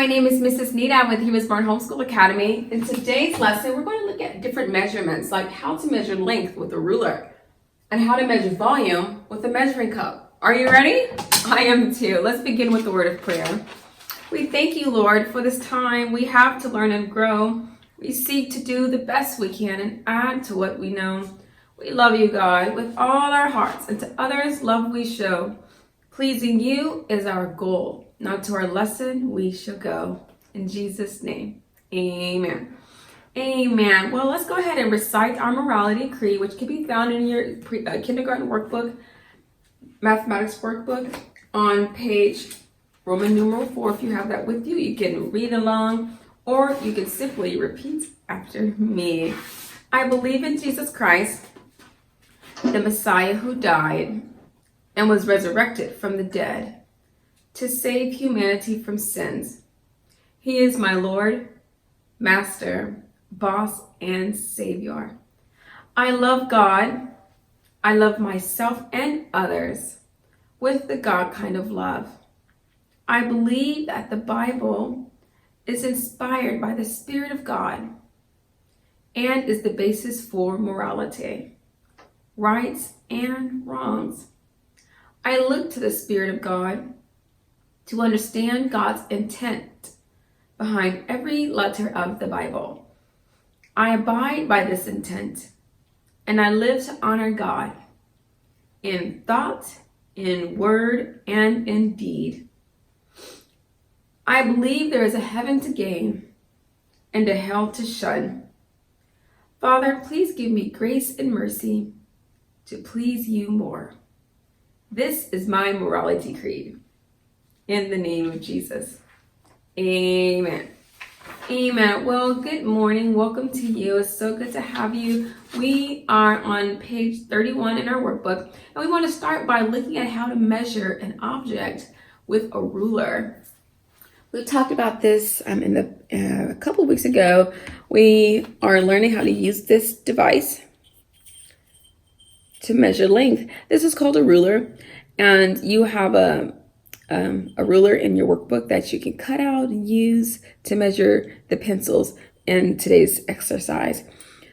my name is Mrs. Nita. I'm with He Was Born Homeschool Academy. In today's lesson, we're going to look at different measurements, like how to measure length with a ruler and how to measure volume with a measuring cup. Are you ready? I am too. Let's begin with the word of prayer. We thank you, Lord, for this time we have to learn and grow. We seek to do the best we can and add to what we know. We love you, God, with all our hearts, and to others love we show. Pleasing you is our goal. Now to our lesson we shall go. In Jesus' name, amen. Amen. Well, let's go ahead and recite our morality creed, which can be found in your kindergarten workbook, mathematics workbook, on page Roman numeral 4. If you have that with you, you can read along, or you can simply repeat after me. I believe in Jesus Christ, the Messiah who died and was resurrected from the dead to save humanity from sins. He is my Lord, Master, Boss, and Savior. I love God. I love myself and others with the God kind of love. I believe that the Bible is inspired by the Spirit of God and is the basis for morality, rights, and wrongs. I look to the Spirit of God to understand God's intent behind every letter of the Bible. I abide by this intent, and I live to honor God in thought, in word, and in deed. I believe there is a heaven to gain and a hell to shun. Father, please give me grace and mercy to please you more. This is my morality creed. In the name of Jesus. Amen. Amen. Well, good morning. Welcome to you. It's so good to have you. We are on page 31 in our workbook, and we want to start by looking at how to measure an object with a ruler. We talked about this a couple of weeks ago. We are learning how to use this device to measure length. This is called a ruler, and you have a ruler in your workbook that you can cut out and use to measure the pencils in today's exercise.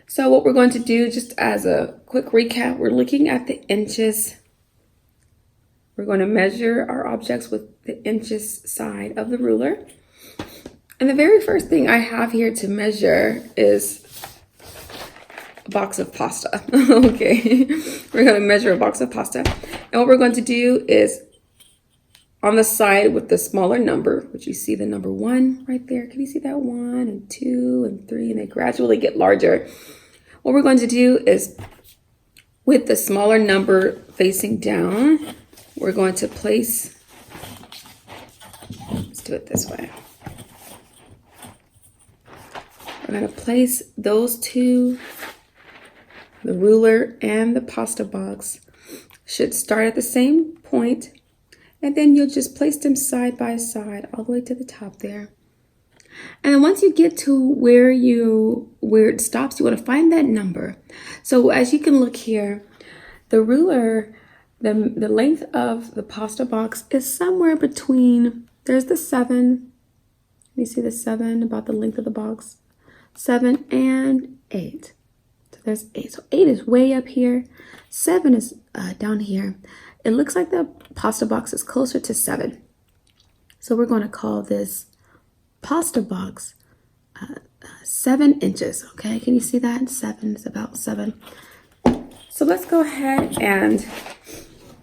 So what we're going to do, just as a quick recap, we're looking at the inches. We're going to measure our objects with the inches side of the ruler. And the very first thing I have here to measure is a box of pasta. Okay, we're going to measure a box of pasta. And what we're going to do is on the side with the smaller number, which you see the number 1 right there. Can you see that 1 and 2 and 3? And they gradually get larger. What we're going to do is with the smaller number facing down, we're going to place, let's do it this way. We're going to place those two, the ruler and the pasta box, should start at the same point. And then you'll just place them side by side all the way to the top there. And then once you get to where it stops, you want to find that number. So as you can look here, the ruler, the length of the pasta box is somewhere between, there's the 7. You see the 7, about the length of the box. 7 and 8. So there's 8. So 8 is way up here. 7 is down here. It looks like the pasta box is closer to 7. So we're going to call this pasta box 7 inches. Okay, can you see that? 7 is about 7. So let's go ahead and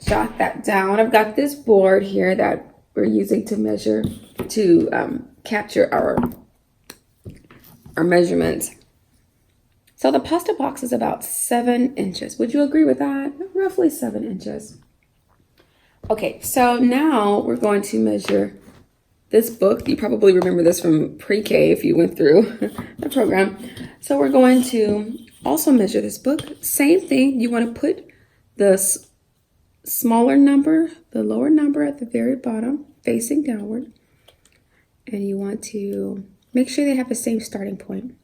jot that down. I've got this board here that we're using to measure, to capture our measurements. So the pasta box is about 7 inches. Would you agree with that? Roughly 7 inches. Okay, so now we're going to measure this book. You probably remember this from pre-K if you went through the program. So we're going to also measure this book. Same thing, you want to put the smaller number, the lower number at the very bottom, facing downward. And you want to make sure they have the same starting point.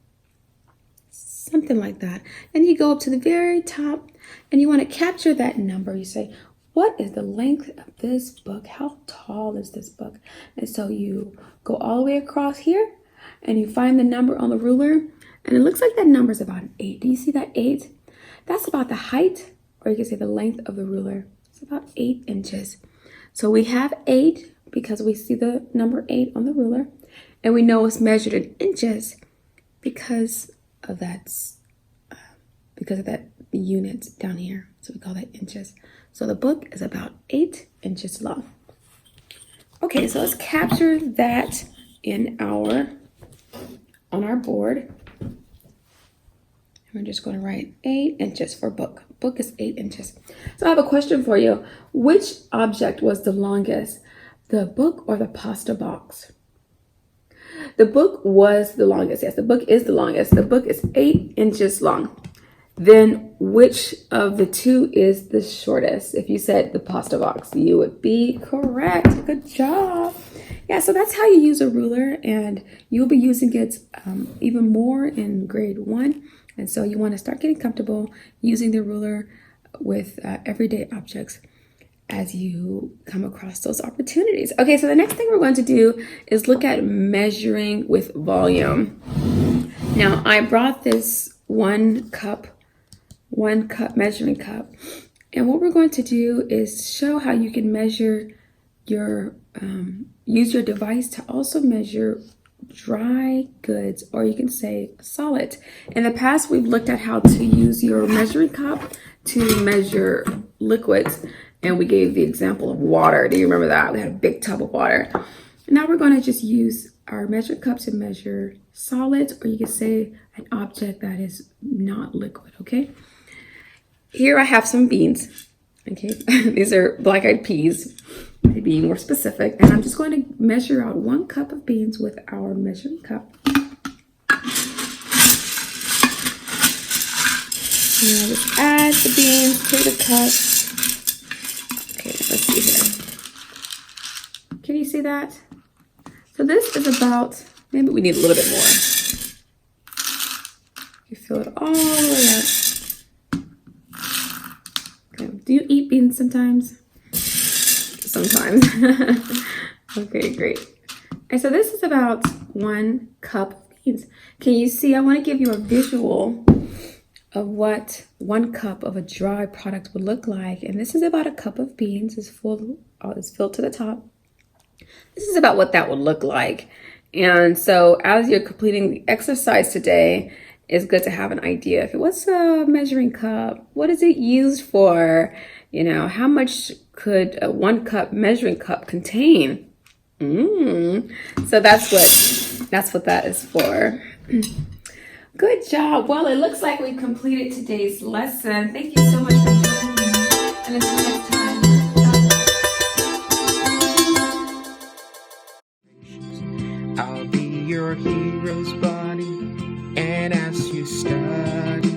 Something like that. And you go up to the very top and you want to capture that number. You say, what is the length of this book? How tall is this book? And so you go all the way across here and you find the number on the ruler, and it looks like that number is about an 8. Do you see that 8? That's about the height, or you can say the length of the ruler. It's about 8 inches. So we have 8 because we see the number 8 on the ruler, and we know it's measured in inches because of that unit down here. So we call that inches. So the book is about 8 inches long. Okay, so let's capture that on our board. We're just going to write 8 inches for book. Book is 8 inches. So I have a question for you. Which object was the longest? The book or the pasta box? The book was the longest. Yes, the book is the longest. The book is 8 inches long. Then which of the two is the shortest? If you said the pasta box, you would be correct. Good job. Yeah, so that's how you use a ruler, and you'll be using it even more in grade 1. And so you want to start getting comfortable using the ruler with everyday objects as you come across those opportunities. Okay, so the next thing we're going to do is look at measuring with volume. Now, I brought this one cup measuring cup, and what we're going to do is show how you can measure your use your device to also measure dry goods, or you can say solid. In the past, we've looked at how to use your measuring cup to measure liquids, and we gave the example of water. Do you remember that? We had a big tub of water. Now we're going to just use our measuring cup to measure solids, or you can say an object that is not liquid, okay? Here I have some beans, okay? These are black-eyed peas, to be more specific. And I'm just going to measure out 1 cup of beans with our measuring cup. And I'll just add the beans to the cup. Okay, let's see here. Can you see that? So this is about, maybe we need a little bit more. You fill it all the way up. Okay. Do you eat beans sometimes? Sometimes. Okay, great. And so this is about 1 cup of beans. Can you see? I want to give you a visual of what 1 cup of a dry product would look like. And this is about a cup of beans. It's filled to the top. This is about what that would look like. And so as you're completing the exercise today, it's good to have an idea. What's a measuring cup? What is it used for? You know, how much could a 1 cup measuring cup contain? So that's what that is for. Good job. Well, it looks like we've completed today's lesson. Thank you so much for joining me. And until next time. I'll be your hero's buddy, and as you study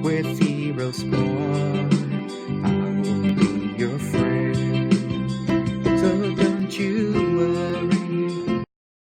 with Heroes Born.